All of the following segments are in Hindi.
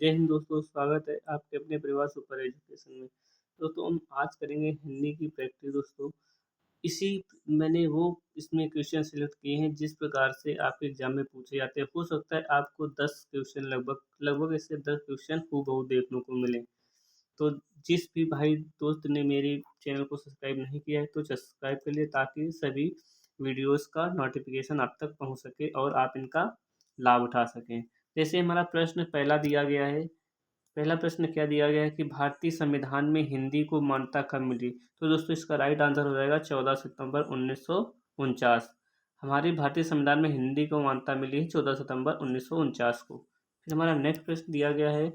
जय हिंद दोस्तों, स्वागत है आपके अपने परिवार सुपर एजुकेशन में। दोस्तों हम आज करेंगे हिंदी की प्रैक्टिस दोस्तों। इसी मैंने वो इसमें क्वेश्चन सिलेक्ट किए हैं जिस प्रकार से आपके एग्जाम में पूछे जाते हैं। हो सकता है आपको 10 क्वेश्चन लगभग लगभग इससे 10 क्वेश्चन हूबहू देखने को मिले। तो जिस भी भाई दोस्त ने मेरे चैनल को सब्सक्राइब नहीं किया है तो सब्सक्राइब कर लिए, ताकि सभी वीडियोस का नोटिफिकेशन आप तक पहुंच सके और आप इनका लाभ उठा सकें। जैसे हमारा प्रश्न पहला दिया गया है। पहला प्रश्न क्या दिया गया है कि भारतीय संविधान में हिंदी को मान्यता कब मिली। तो दोस्तों इसका राइट आंसर हो जाएगा 14 सितंबर 1949। हमारी भारतीय संविधान में हिंदी को मान्यता मिली है 14 सितंबर 1949 को। फिर हमारा नेक्स्ट प्रश्न दिया गया है,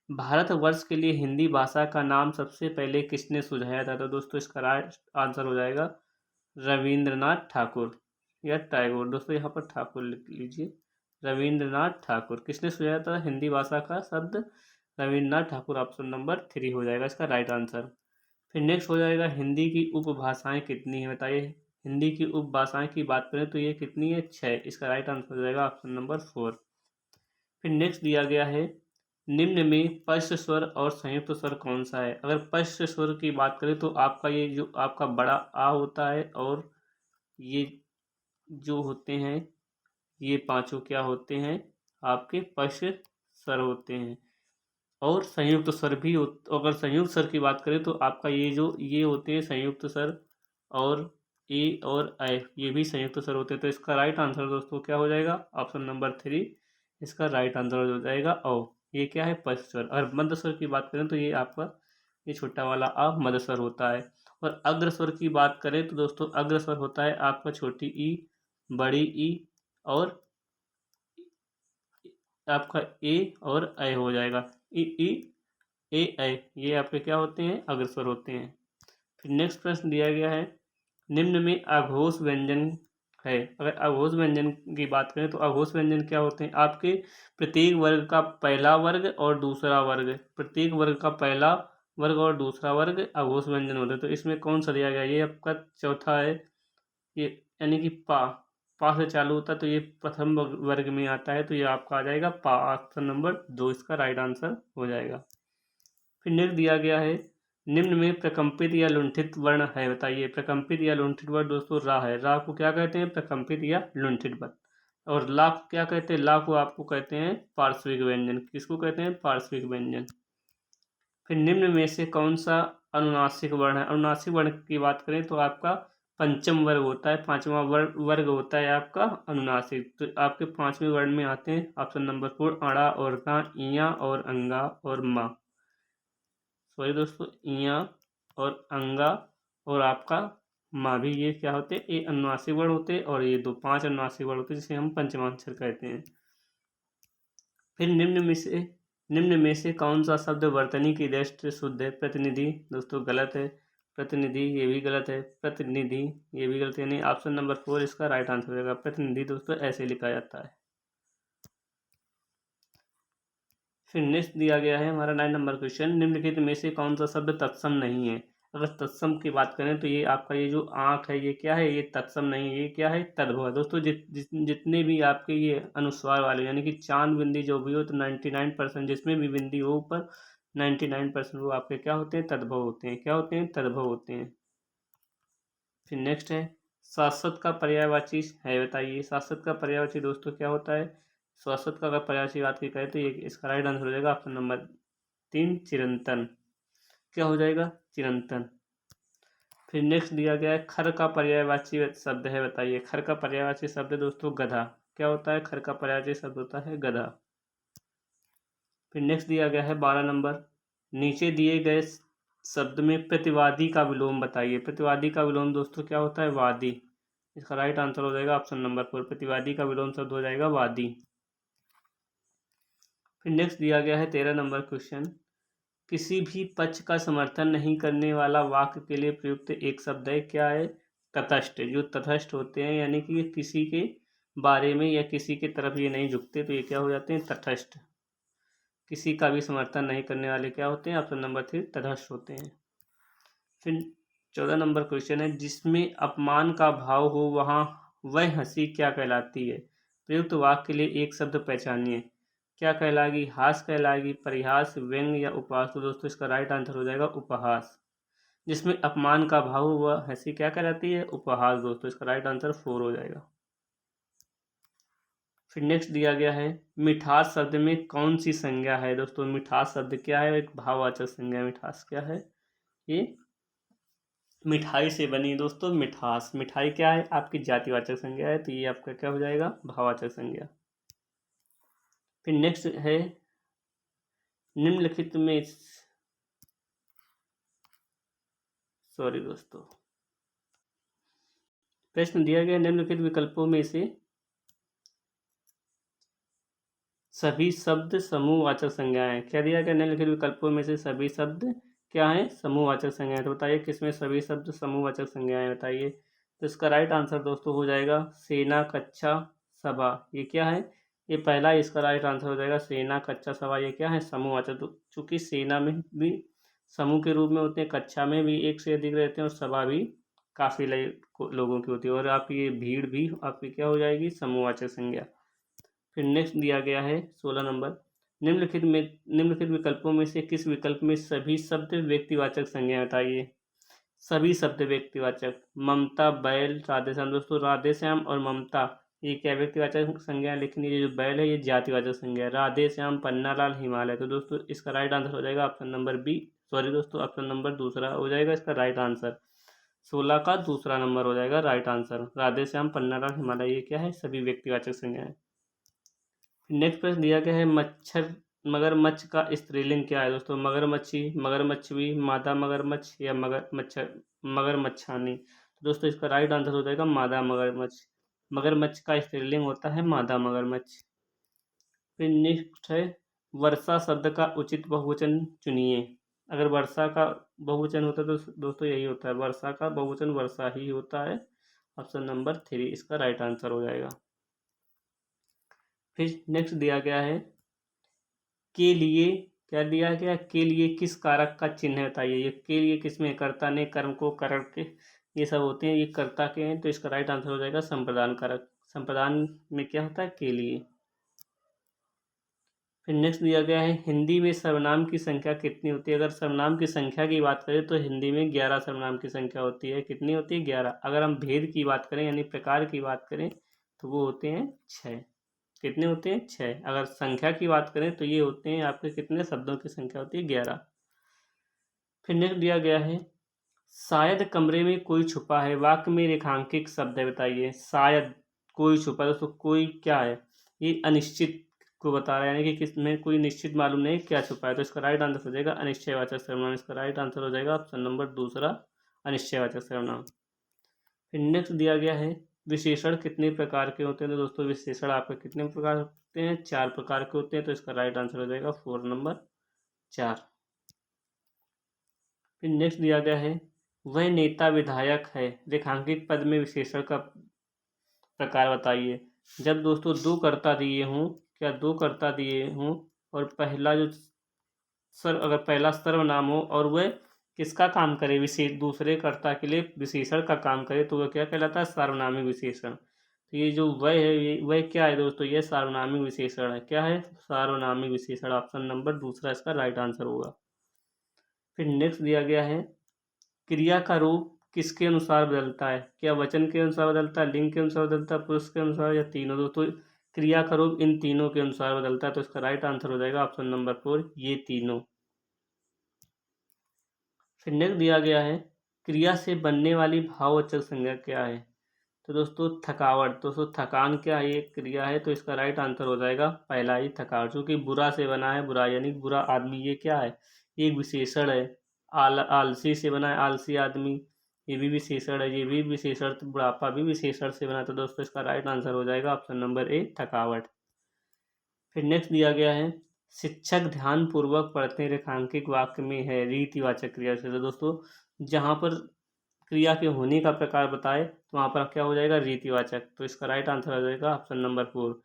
भारतवर्ष के लिए हिंदी भाषा का नाम सबसे पहले किसने सुझाया था। तो दोस्तों इसका राइट आंसर हो जाएगा रविंद्रनाथ ठाकुर या टैगोर। दोस्तों यहाँ पर ठाकुर लिख लीजिए, रविंद्रनाथ ठाकुर। किसने सुझाया था हिंदी भाषा का शब्द? रविंद्रनाथ ठाकुर। ऑप्शन नंबर 3 हो जाएगा इसका राइट आंसर। फिर नेक्स्ट हो जाएगा, हिंदी की उपभाषाएं कितनी है बताइए। हिंदी की उपभाषाएं की बात करें तो ये कितनी है? 6। इसका राइट आंसर हो जाएगा ऑप्शन नंबर 4। फिर नेक्स्ट दिया गया है, निम्न में स्पष्ट स्वर और संयुक्त स्वर कौन सा है। अगर स्पष्ट स्वर की बात करें तो आपका ये जो आपका बड़ा आ होता है, और ये जो होते हैं ये पांचों क्या होते हैं? आपके स्पष्ट स्वर होते हैं। और संयुक्त स्वर भी अगर संयुक्त स्वर की बात करें तो आपका ये होते हैं संयुक्त स्वर, और ए और ऐ ये भी संयुक्त स्वर होते हैं। तो इसका राइट आंसर दोस्तों क्या हो जाएगा? ऑप्शन नंबर 3 इसका राइट आंसर हो जाएगा। औ ये क्या है? स्पष्ट स्वर। और मध्य स्वर की बात करें तो ये आपका ये छोटा वाला आ मध्य स्वर होता है। और अग्र स्वर की बात करें तो दोस्तों अग्र स्वर होता है आपका छोटी ई, बड़ी ई, और आपका ए और ऐ हो जाएगा। ई ई ए ऐ ये आपके क्या होते हैं? अग्रस्वर होते हैं। फिर नेक्स्ट प्रश्न दिया गया है, निम्न में अघोष व्यंजन है। अगर अघोष व्यंजन की बात करें तो अघोष व्यंजन क्या होते हैं? आपके प्रत्येक वर्ग का पहला वर्ग और दूसरा वर्ग, प्रत्येक वर्ग का पहला वर्ग और दूसरा वर्ग अघोष व्यंजन होते हैं। तो इसमें कौन सा दिया गया? ये आपका चौथा है, ये यानी कि पा से चालू होता है, तो ये प्रथम वर्ग में आता है। तो ये आपका आ जाएगा पा। ऑप्शन नंबर 2 इसका राइट आंसर हो जाएगा। फिर नेक्स्ट दिया गया है, निम्न में प्रकंपित या लुंठित वर्ण है बताइए। प्रकंपित या लुंठित वर्ण दोस्तों रा है। रा को क्या कहते हैं? प्रकंपित या लुंठित वर्ण। और ला को क्या कहते हैं? ला को आपको कहते हैं पार्श्विक व्यंजन। किसको कहते हैं? पार्श्विक व्यंजन। फिर निम्न में से कौन सा अनुनासिक वर्ण है? अनुनासिक वर्ण की बात करें तो आपका पंचम वर्ग होता है, पांचवा वर्ग होता है आपका अनुनासिक। तो आपके पांचवें वर्ण में आते हैं ऑप्शन नंबर 4 अड़ा और का, इया और अंगा और मा। सॉरी दोस्तों, इया और अंगा और आपका माँ भी ये क्या होते हैं? ये अनुनासिक वर्ण होते हैं, और ये 5 अनुनासिक वर्ण होते हैं जिसे हम पंचमाक्षर कहते हैं। फिर निम्न में से कौन सा शब्द वर्तनी की दृष्टि से शुद्ध है? प्रतिनिधि दोस्तों गलत है। प्रतिनिधि ये भी गलत है। प्रतिनिधि ये भी गलत है, यानी ऑप्शन नंबर 4 इसका राइट आंसर होगा। प्रतिनिधि दोस्तों ऐसे लिखा जाता है। फिर नेक्स्ट दिया गया है हमारा 9 नंबर क्वेश्चन, निम्नलिखित में से कौन सा शब्द तत्सम नहीं है। अगर तत्सम की बात करें तो ये आपका ये जो आँख है ये क्या है? ये तत्सम नहीं है, ये क्या है? तद्भव है। दोस्तों जितने भी आपके ये अनुस्वार वाले यानी कि चांद बिंदी जो भी हो, तो 99% जिसमें भी बिंदी हो ऊपर 99% वो आपके क्या होते हैं? तद्भव होते हैं। क्या होते हैं? तद्भव होते हैं। फिर नेक्स्ट है, शाश्वत का पर्यायवाची है बताइए। शाश्वत का पर्यायवाची दोस्तों क्या होता है? शाश्वत का अगर पर्यायवाची बात की करें तो ये इसका राइट आंसर हो जाएगा ऑप्शन नंबर 3 चिरंतन। क्या हो जाएगा? चिरंतन। फिर नेक्स्ट दिया गया है, खर का पर्यायवाची शब्द है बताइए। खर का पर्यायवाची शब्द दोस्तों गधा। क्या होता है? खर का पर्यायवाची शब्द होता है गधा। फिर नेक्स्ट दिया गया है 12 नंबर, नीचे दिए गए शब्द में प्रतिवादी का विलोम बताइए। प्रतिवादी का विलोम दोस्तों क्या होता है? वादी। इसका राइट आंसर हो जाएगा ऑप्शन नंबर 4। प्रतिवादी का विलोम शब्द हो जाएगा वादी। फिर नेक्स्ट दिया गया है 13 नंबर क्वेश्चन, किसी भी पक्ष का समर्थन नहीं करने वाला वाक्य के लिए प्रयुक्त एक शब्द है। क्या है? तटस्थ। जो तटस्थ होते हैं यानी कि ये किसी के बारे में या किसी के तरफ ये नहीं झुकते, तो ये क्या हो जाते हैं? तटस्थ। किसी का भी समर्थन नहीं करने वाले क्या होते हैं? ऑप्शन नंबर 3 तटस्थ होते हैं। फिर 14 नंबर क्वेश्चन है, जिसमें अपमान का भाव हो वहाँ वह हंसी क्या कहलाती है। प्रयुक्त वाक्य के लिए एक शब्द पहचानिए। क्या कहलाएगी? हास कहलाएगी, परिहास, व्यंग या उपहास? तो दोस्तों इसका राइट आंसर हो जाएगा उपहास। जिसमें अपमान का भाव हुआ हंसी क्या कहलाती है? उपहास। दोस्तों इसका राइट आंसर 4 हो जाएगा। फिर नेक्स्ट दिया गया है मिठास शब्द में कौन सी संज्ञा है? दोस्तों मिठास शब्द क्या है? एक भाववाचक संज्ञा। मिठास क्या है? ये मिठाई से बनी दोस्तों मिठास। मिठाई क्या है? आपकी जातिवाचक संज्ञा है, तो ये आपका क्या हो जाएगा? भाववाचक संज्ञा। फिर नेक्स्ट है निम्नलिखित में सॉरी दोस्तों, प्रश्न दिया गया निम्नलिखित विकल्पों में से सभी शब्द समूहवाचक संज्ञाएं। क्या दिया गया? निम्नलिखित विकल्पों में से सभी शब्द क्या है? समूहवाचक संज्ञाएं। तो बताइए किसमें सभी शब्द समूहवाचक संज्ञाएं? बताइए। तो इसका राइट आंसर दोस्तों हो जाएगा सेना, कक्षा, सभा। ये क्या है? ये पहला इसका राइट आंसर हो जाएगा। सेना, कक्षा, सभा ये क्या है? समूहवाचक। तो चूंकि सेना में भी समूह के रूप में होते हैं, कक्षा में भी एक से अधिक रहते हैं और सभा भी काफ़ी लोगों की होती है, और आपकी ये भीड़ भी आपकी क्या हो जाएगी? समूहवाचक संज्ञा। फिर नेक्स्ट दिया गया है 16 नंबर, निम्नलिखित विकल्पों में से किस विकल्प में सभी शब्द व्यक्तिवाचक संज्ञा? बताइए। सभी शब्द व्यक्तिवाचक। ममता, बैल, राधेश्याम। दोस्तों राधेश्याम और ममता ये क्या व्यक्तिवाचक संज्ञा है, लेकिन ये जो बैल है ये जातिवाचक संज्ञा है। राधेश्याम, पन्नालाल, हिमालय। तो दोस्तों इसका राइट आंसर हो जाएगा ऑप्शन नंबर बी। सॉरी दोस्तों, ऑप्शन नंबर दूसरा हो जाएगा इसका राइट आंसर। 16 का दूसरा नंबर हो जाएगा राइट आंसर। राधेश्याम, पन्नालाल, हिमालय ये क्या है? सभी व्यक्तिवाचक संज्ञा है। नेक्स्ट प्रश्न दिया गया है मगरमच्छ का स्त्रीलिंग क्या है? दोस्तों मगरमच्छी, मगरमच्छवी, मादा मगरमच्छ या मगरमच्छानी। तो दोस्तों इसका राइट आंसर हो जाएगा मादा मगरमच्छ। मगरमच्छ का स्त्रीलिंग होता है मादा मगरमच्छ। फिर नेक्स्ट है वर्षा शब्द का उचित बहुवचन चुनिए। अगर वर्षा का बहुवचन होता है तो दोस्तों यही होता है, वर्षा का बहुवचन वर्षा ही होता है। ऑप्शन नंबर 3 इसका राइट आंसर हो जाएगा। फिर नेक्स्ट दिया गया है के लिए, क्या दिया गया? के लिए किस कारक का चिन्ह है? बताइए। ये के लिए किस में? कर्ता ने, कर्म को, कारक के ये सब होते हैं, ये कर्ता के हैं, तो इसका राइट आंसर हो जाएगा संप्रदान कारक। संप्रदान में क्या होता है? के लिए। फिर नेक्स्ट दिया गया है हिंदी में सर्वनाम की संख्या कितनी होती है? अगर सर्वनाम की संख्या की बात करें तो हिंदी में 11 सर्वनाम की संख्या होती है। कितनी होती है? 11। अगर हम भेद की बात करें यानी प्रकार की बात करें तो वो होते हैं 6। कितने होते हैं? 6। अगर संख्या की बात करें तो ये होते हैं आपके कितने शब्दों की संख्या होती है? 11। फिर नेक्स्ट दिया गया है शायद कमरे में कोई छुपा है, वाक्य में रेखांकित शब्द है। बताइए। शायद कोई छुपा है, दोस्तों कोई क्या है? ये अनिश्चित को बता रहा है, यानी कि किसमें कोई निश्चित मालूम नहीं क्या छुपा है, तो इसका राइट आंसर हो जाएगा अनिश्चयवाचक सर्वनाम। इसका राइट आंसर हो जाएगा ऑप्शन नंबर दूसरा अनिश्चयवाचक सर्वनाम। फिर नेक्स्ट दिया गया है विशेषण कितने प्रकार के होते हैं? तो दोस्तों विशेषण आपके कितने प्रकार होते हैं? 4 प्रकार के होते हैं, तो इसका राइट आंसर हो जाएगा 4 नंबर 4। फिर नेक्स्ट दिया गया है वह नेता विधायक है, रेखांकित पद में विशेषण का प्रकार बताइए। जब दोस्तों दो कर्ता दिए हों, क्या दो कर्ता दिए हों और पहला जो अगर पहला सर्वनाम हो और वह किसका काम करे? विशेष दूसरे कर्ता के लिए विशेषण का काम करे तो वह क्या कहलाता है? सार्वनामिक विशेषण। तो ये जो वह है ये वह क्या है दोस्तों? ये सार्वनामिक विशेषण है। क्या है? सार्वनामिक विशेषण। ऑप्शन नंबर दूसरा इसका राइट आंसर होगा। फिर नेक्स्ट दिया गया है क्रिया का रूप किसके अनुसार बदलता है? क्या वचन के अनुसार बदलता है, लिंग के अनुसार बदलता है, पुरुष के अनुसार, या तीनों? दोस्तों क्रिया का रूप इन तीनों के अनुसार बदलता है, तो इसका राइट आंसर हो जाएगा ऑप्शन नंबर 4 ये तीनों। फिर नेक्स्ट दिया गया है क्रिया से बनने वाली भाववाचक संज्ञा क्या है? तो दोस्तों थकावट। दोस्तों थकान क्या है? ये क्रिया है, तो इसका राइट आंसर हो जाएगा पहला ही थकावट। क्योंकि बुरा से बना है बुरा, यानी बुरा आदमी, ये क्या है? ये एक विशेषण है। आलसी से बना है आलसी आदमी, ये भी विशेषण है। ये भी विशेषण, बुढ़ापा भी विशेषण से बना है, तो दोस्तों इसका राइट आंसर हो जाएगा ऑप्शन नंबर ए थकावट। फिर नेक्स्ट दिया गया है शिक्षक ध्यान पूर्वक पढ़ते हैं, रेखांकित वाक्य में है रीतिवाचक क्रिया से। तो दोस्तों जहाँ पर क्रिया के होने का प्रकार बताए तो वहाँ पर क्या हो जाएगा? रीतिवाचक। तो इसका राइट आंसर हो जाएगा ऑप्शन नंबर 4,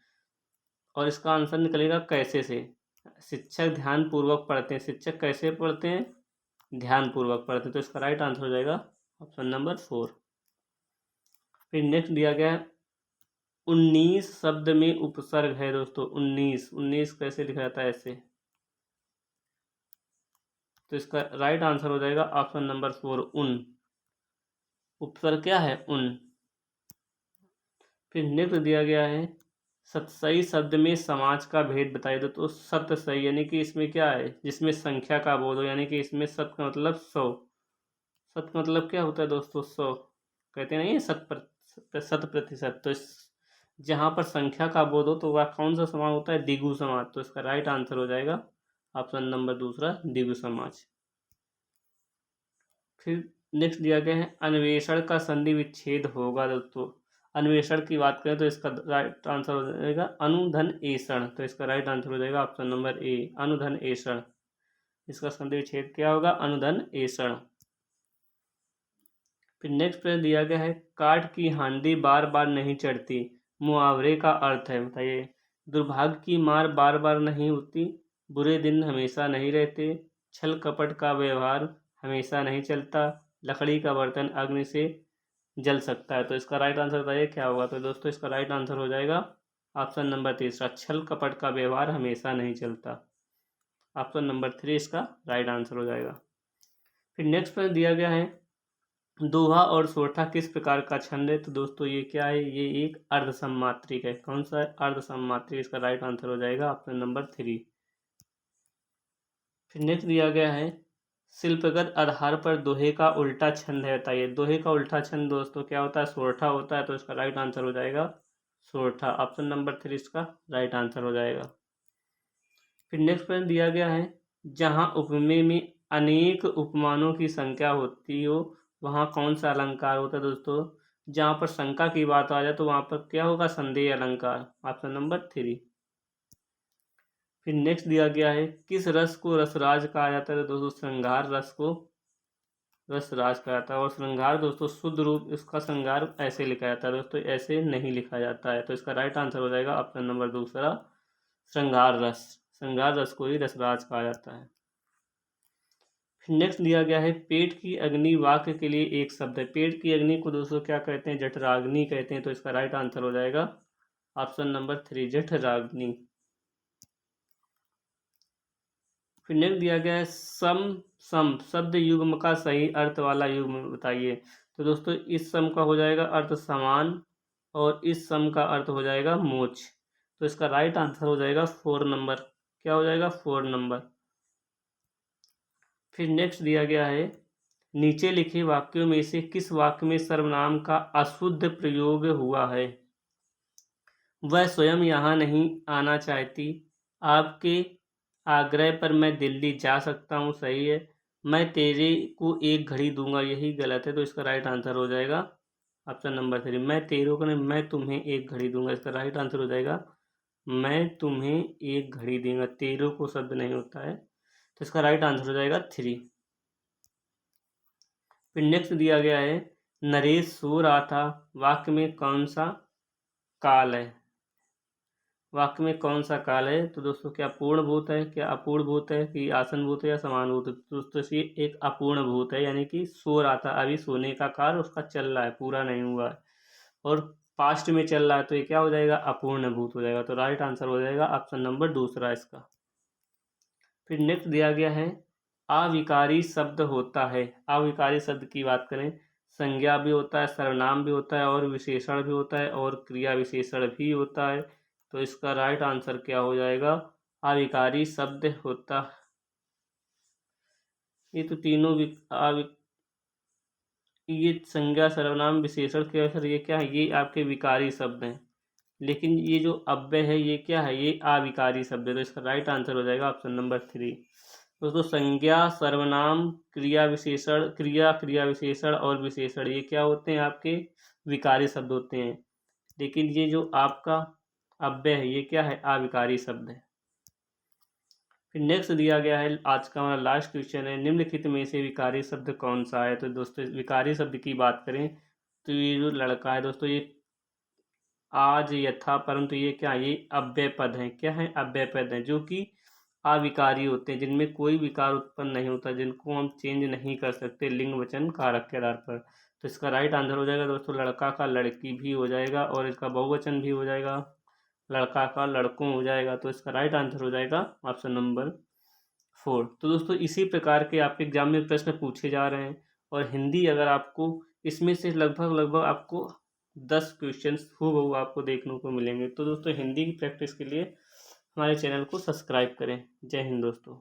और इसका आंसर निकलेगा कैसे से। शिक्षक ध्यान पूर्वक पढ़ते हैं, शिक्षक कैसे पढ़ते हैं? ध्यान पूर्वक पढ़ते हैं, तो इसका राइट आंसर हो जाएगा ऑप्शन नंबर 4। फिर नेक्स्ट दिया गया 19 शब्द में उपसर्ग है दोस्तों। 19 कैसे लिखा जाता है ऐसे। तो इसका राइट आंसर हो जाएगा ऑप्शन नंबर 4 उन। उपसर्ग क्या है? उन। फिर नेक्स्ट दिया गया है सतसई शब्द में समाज का भेद बताइए। तो सतसई यानी कि इसमें क्या है? जिसमें संख्या का बोध हो, यानी कि इसमें सत का मतलब 100। सत का मतलब क्या होता है दोस्तों? 100। कहते नहीं है शत प्रतिशत। तो इस जहाँ पर संख्या का बोध हो तो वह कौन सा समाज होता है? द्विगु समाज। तो इसका राइट आंसर हो जाएगा ऑप्शन नंबर दूसरा द्विगु समाज। फिर नेक्स्ट दिया गया है अन्वेषण का संधि विच्छेद होगा दोस्तों। अन्वेषण की बात करें तो इसका राइट आंसर हो जाएगा अनुधन एषण। तो इसका राइट आंसर हो जाएगा ऑप्शन नंबर ए अनुधन एषण। इसका संधि विच्छेद क्या होगा? अनुधन एषण। फिर नेक्स्ट प्रश्न दिया गया है काठ की हांडी बार बार नहीं चढ़ती, मुहावरे का अर्थ है बताइए। दुर्भाग्य की मार बार बार नहीं होती, बुरे दिन हमेशा नहीं रहते, छल कपट का व्यवहार हमेशा नहीं चलता, लकड़ी का बर्तन अग्नि से जल सकता है। तो इसका राइट आंसर बताइए क्या होगा। तो दोस्तों इसका राइट आंसर हो जाएगा ऑप्शन नंबर तीसरा छल कपट का व्यवहार हमेशा नहीं चलता। ऑप्शन नंबर 3 इसका राइट आंसर हो जाएगा। फिर नेक्स्ट प्रश्न दिया गया है दोहा और सोरठा किस प्रकार का छंद है। तो दोस्तों ये क्या है? ये एक अर्धसम्मात्रिक है। कौन सा है? अर्धसम्मात्रिक। इसका राइट आंसर हो जाएगा ऑप्शन नंबर 3। फिर नेक्स्ट दिया गया है शिल्पगत आधार पर दोहे का उल्टा छंद है बताइए। दोहे का उल्टा छंद दोस्तों क्या होता है? सोरठा होता है। तो इसका राइट आंसर हो जाएगा सोरठा। ऑप्शन नंबर 3 इसका राइट आंसर हो जाएगा। फिर नेक्स्ट प्रश्न दिया गया है जहाँ उपमेय में अनेक उपमानों की संख्या होती हो वहाँ कौन सा अलंकार होता है दोस्तों? जहाँ पर शंका की बात आ जाए तो वहाँ पर क्या होगा? संदेह अलंकार। Option number 3। फिर नेक्स्ट दिया गया है किस रस को रसराज कहा जाता है। तो दोस्तों श्रृंगार रस को रसराज कहा जाता है। और श्रृंगार दोस्तों शुद्ध रूप इसका श्रृंगार ऐसे लिखा जाता है दोस्तों, ऐसे नहीं लिखा जाता है। तो इसका राइट आंसर हो जाएगा ऑप्शन नंबर दूसरा श्रृंगार रस। श्रृंगार रस को ही रसराज कहा जाता है। फिर नेक्स्ट दिया गया है पेट की अग्नि वाक्य के लिए एक शब्द है। पेट की अग्नि को दोस्तों क्या कहते हैं? जठराग्नि कहते हैं। तो इसका राइट आंसर हो जाएगा ऑप्शन नंबर 3 जठराग्नि। फिर नेक्स्ट दिया गया है सम सम शब्द युग्म का सही अर्थ वाला युग्म बताइए। तो दोस्तों इस सम का हो जाएगा अर्थ समान और इस सम का अर्थ हो जाएगा मोक्ष। तो इसका राइट आंसर हो जाएगा 4 नंबर। क्या हो जाएगा? 4 नंबर। फिर नेक्स्ट दिया गया है नीचे लिखे वाक्यों में से किस वाक्य में सर्वनाम का अशुद्ध प्रयोग हुआ है। वह स्वयं यहाँ नहीं आना चाहती, आपके आग्रह पर मैं दिल्ली जा सकता हूँ सही है, मैं तेरे को एक घड़ी दूंगा यही गलत है। तो इसका राइट आंसर हो जाएगा ऑप्शन नंबर 3 मैं तेरे को नहीं मैं तुम्हें एक घड़ी दूंगा। इसका राइट आंसर हो जाएगा मैं तुम्हें एक घड़ी दूंगा। तेरे को शब्द नहीं होता है। तो इसका राइट आंसर हो जाएगा 3। फिर नेक्स्ट दिया गया है नरेश सो रहा था वाक्य में कौन सा काल है। वाक्य में कौन सा काल है? तो दोस्तों क्या पूर्ण भूत है, क्या अपूर्ण भूत है, कि आसन भूत है या समान भूत है। तो दोस्तों ये एक अपूर्ण भूत है, यानी कि सो रहा था। अभी सोने का कार्य उसका चल रहा है, पूरा नहीं हुआ है और पास्ट में चल रहा है। तो ये क्या हो जाएगा? अपूर्ण भूत हो जाएगा। तो राइट आंसर हो जाएगा ऑप्शन नंबर दूसरा इसका। फिर नेक्स्ट दिया गया है अविकारी शब्द होता है। अविकारी शब्द की बात करें संज्ञा भी होता है, सर्वनाम भी होता है और विशेषण भी होता है और क्रिया विशेषण भी होता है। तो इसका राइट आंसर क्या हो जाएगा? अविकारी शब्द होता। ये तो तीनों ये संज्ञा सर्वनाम विशेषण के अवसर ये क्या है? ये आपके विकारी शब्द हैं। लेकिन ये जो अव्यय है ये क्या है? ये अविकारी शब्द है। तो इसका राइट आंसर हो जाएगा ऑप्शन नंबर 3। दोस्तों संज्ञा सर्वनाम क्रिया विशेषण क्रिया विशेषण और विशेषण ये क्या होते हैं? आपके विकारी शब्द होते हैं। लेकिन ये जो आपका अव्यय है ये क्या है? अविकारी शब्द है। फिर नेक्स्ट दिया गया है आज का हमारा लास्ट क्वेश्चन है निम्नलिखित में से विकारी शब्द कौन सा है। तो दोस्तों विकारी शब्द की बात करें तो ये जो लड़का है दोस्तों ये आज यथा परंतु ये क्या है? ये अव्यय पद हैं। क्या है? अव्यय पद हैं जो कि अविकारी होते हैं, जिनमें कोई विकार उत्पन्न नहीं होता, जिनको हम चेंज नहीं कर सकते लिंग वचन कारक के आधार पर। तो इसका राइट आंसर हो जाएगा दोस्तों लड़का का लड़की भी हो जाएगा, और इसका बहुवचन भी हो जाएगा, लड़का का लड़कों हो जाएगा। तो इसका राइट आंसर हो जाएगा ऑप्शन नंबर 4। तो दोस्तों इसी प्रकार के आपके एग्जाम में प्रश्न पूछे जा रहे हैं, और हिंदी अगर आपको इसमें से लगभग लगभग आपको 10 क्वेश्चंस हूबहू आपको देखने को मिलेंगे। तो दोस्तों हिंदी की प्रैक्टिस के लिए हमारे चैनल को सब्सक्राइब करें। जय हिंद दोस्तों।